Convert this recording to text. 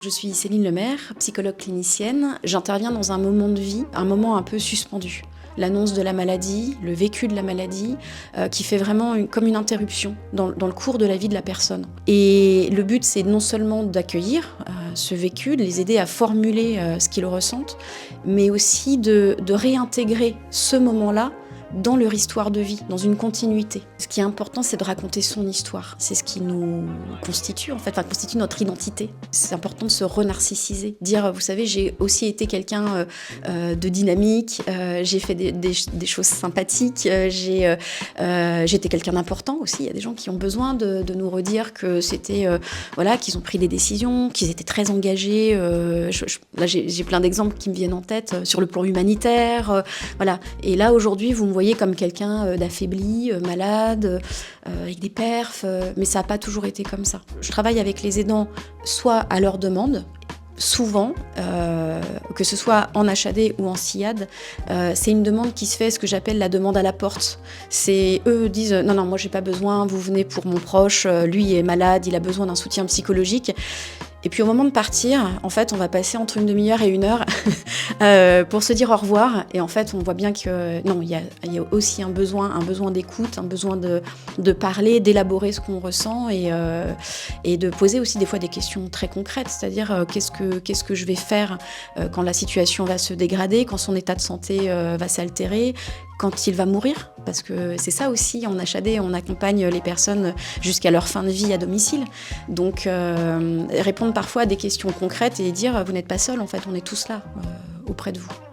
Je suis Céline Lemaire, psychologue clinicienne. J'interviens dans un moment de vie, un moment un peu suspendu. L'annonce de la maladie, le vécu de la maladie, qui fait vraiment comme une interruption dans le cours de la vie de la personne. Et le but, c'est non seulement d'accueillir ce vécu, de les aider à formuler ce qu'ils ressentent, mais aussi de réintégrer ce moment-là dans leur histoire de vie, dans une continuité. Ce qui est important, c'est de raconter son histoire. C'est ce qui nous constitue, en fait, constitue notre identité. C'est important de se renarcissiser. Dire, vous savez, j'ai aussi été quelqu'un de dynamique, j'ai fait des choses sympathiques, j'étais quelqu'un d'important aussi. Il y a des gens qui ont besoin de nous redire que c'était, voilà, qu'ils ont pris des décisions, qu'ils étaient très engagés. Là, j'ai plein d'exemples qui me viennent en tête sur le plan humanitaire, voilà. Et là, aujourd'hui, vous me voyez comme quelqu'un d'affaibli, malade, avec des perfs, mais ça n'a pas toujours été comme ça. Je travaille avec les aidants soit à leur demande, souvent, que ce soit en HAD ou en SIAD, c'est une demande qui se fait, ce que j'appelle la demande à la porte. C'est eux disent non, moi j'ai pas besoin, vous venez pour mon proche, lui est malade, il a besoin d'un soutien psychologique. Et puis au moment de partir, en fait, on va passer entre une demi-heure et une heure pour se dire au revoir. Et en fait, on voit bien que non, il y a aussi un besoin d'écoute, un besoin de parler, d'élaborer ce qu'on ressent et de poser aussi des fois des questions très concrètes. C'est-à-dire qu'est-ce que je vais faire quand la situation va se dégrader, quand son état de santé va s'altérer, quand il va mourir, parce que c'est ça aussi, en HAD, on accompagne les personnes jusqu'à leur fin de vie à domicile. Donc répondre parfois à des questions concrètes et dire vous n'êtes pas seul, en fait, on est tous là auprès de vous.